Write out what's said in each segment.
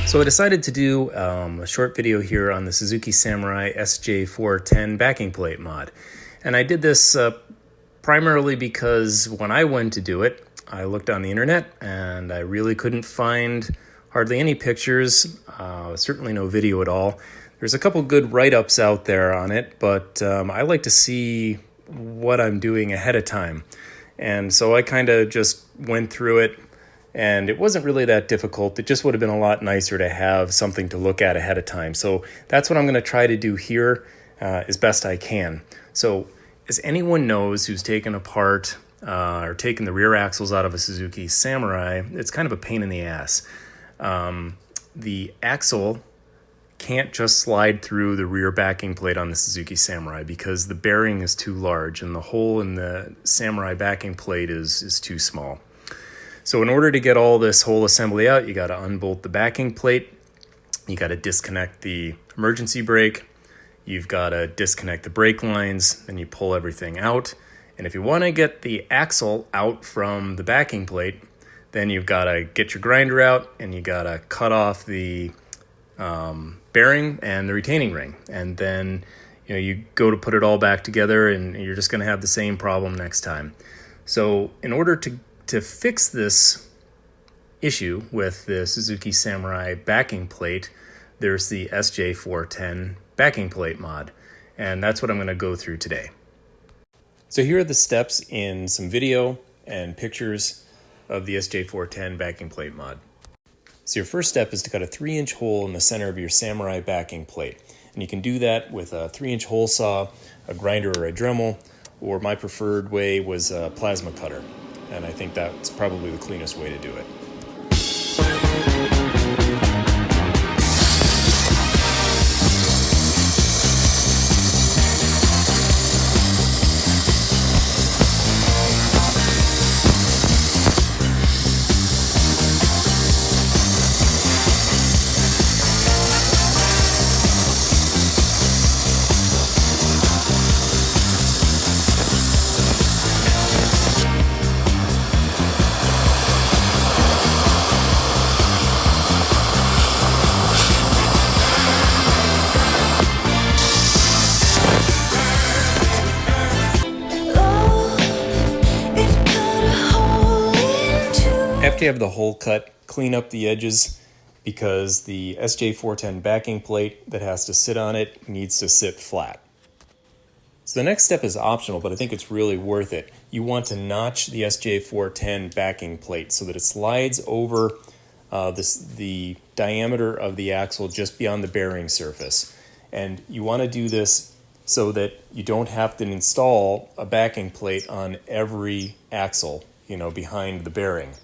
So I decided to do a short video here on the Suzuki Samurai SJ410 backing plate mod. And I did this primarily because when I went to do it, I looked on the internet and I really couldn't find hardly any pictures, certainly no video at all. There's a couple good write-ups out there on it, but I like to see what I'm doing ahead of time. And so I kind of just went through it. And it wasn't really that difficult. It just would have been a lot nicer to have something to look at ahead of time. So that's what I'm going to try to do here as best I can. So as anyone knows who's taken apart or taken the rear axles out of a Suzuki Samurai, it's kind of a pain in the ass. The axle can't just slide through the rear backing plate on the Suzuki Samurai because the bearing is too large and the hole in the Samurai backing plate is too small. So in order to get all this whole assembly out, you got to unbolt the backing plate, you got to disconnect the emergency brake, you've got to disconnect the brake lines, then you pull everything out. And if you want to get the axle out from the backing plate, then you've got to get your grinder out and you got to cut off the bearing and the retaining ring. And then you go to put it all back together and you're just going to have the same problem next time. So in order to fix this issue with the Suzuki Samurai backing plate, there's the SJ410 backing plate mod, and that's what I'm going to go through today. So here are the steps in some video and pictures of the SJ410 backing plate mod. So your first step is to cut a 3-inch hole in the center of your Samurai backing plate, and you can do that with a 3-inch hole saw, a grinder or a Dremel, or my preferred way was a plasma cutter. And I think that's probably the cleanest way to do it. After you have the hole cut, clean up the edges because the SJ410 backing plate that has to sit on it needs to sit flat. So the next step is optional, but I think it's really worth it. You want to notch the SJ410 backing plate so that it slides over the diameter of the axle just beyond the bearing surface. And you want to do this so that you don't have to install a backing plate on every axle, behind the bearing.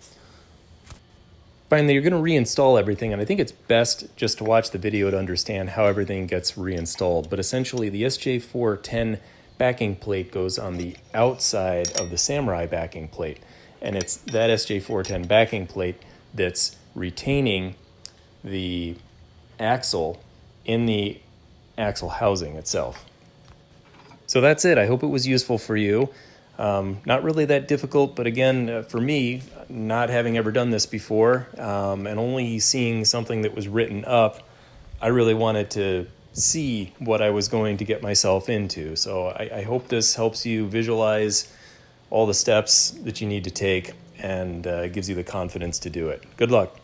Finally, you're going to reinstall everything, and I think it's best just to watch the video to understand how everything gets reinstalled. But essentially, the SJ410 backing plate goes on the outside of the Samurai backing plate, and it's that SJ410 backing plate that's retaining the axle in the axle housing itself. So that's it. I hope it was useful for you. Not really that difficult, but again, for me, not having ever done this before and only seeing something that was written up, I really wanted to see what I was going to get myself into. So I hope this helps you visualize all the steps that you need to take and gives you the confidence to do it. Good luck.